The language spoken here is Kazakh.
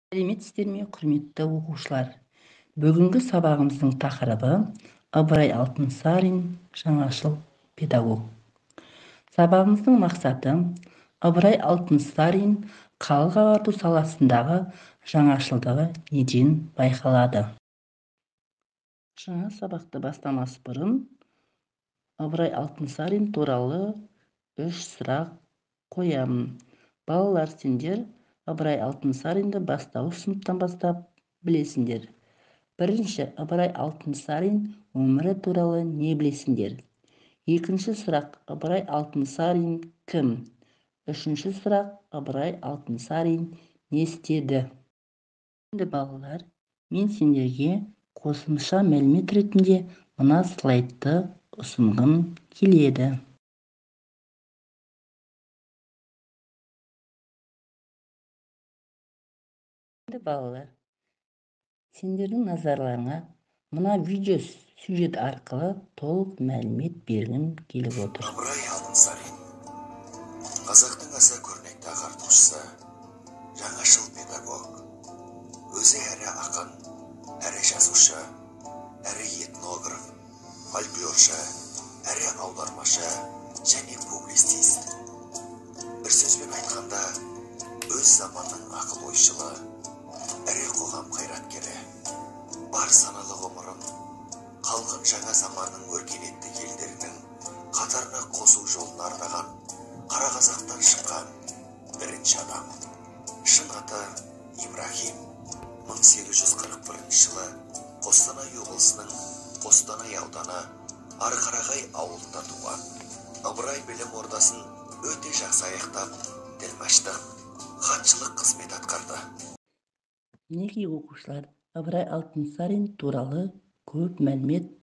Сәлеметсіздер ме, құрметті оқушылар? Бүгінгі сабағымыздың тақырыбы Ыбырай Алтынсарин жаңашыл педагог. Сабағымыздың мақсаты Ыбырай Алтынсарин халық ағарту саласындағы жаңашылдығы неден байқалады? Жаңа сабақты бастамас бұрын Ыбырай Алтынсарин туралы 3 сұрақ қоямын. Балалар, сендер Ыбырай Алтынсаринді бастауыш сыныптан бастап білесіңдер. Бірінші, Ыбырай Алтынсарин өмірі туралы не білесіңдер? Екінші сұрақ, Ыбырай Алтынсарин кім? Үшінші сұрақ, Ыбырай Алтынсарин не істеді? Енді балалар, мен сендерге қосымша мәлімет ретінде мына слайдты ұсынғым келеді. Енді балалар, сендердің назарларыңа мына видео сюжет арқылы толық мәлімет бергім келіп отыр. Ыбырай Алтынсарин қазақтың аса көрнекті ағартушысы, жаңашыл педагог. Өзі әрі ақын, әрі жазушы, әрі этнограф, фольклоршы, әрі аудармашы және публицист. Bir сөзбен айтқанда, өз заманның ақыл ойшылы, әрі қоғам қайраткері. Бар саналы ғұмырын халқын жаңа заманның өркениетті елдерінің қатарына қосу жолын арнаған қара қазақтан шыққан бірінші адам. Шын аты Ибрахим. 1841 жылы Қостанай облысының Қостанай ауданы Арқарағай ауылында туған. Ыбырай білім ордасын өте жақсы аяқтап, тілмаштық, хатшылық қызмет атқарды. Мінекей оқушылар, Ыбырай Алтынсарин туралы көп мәлімет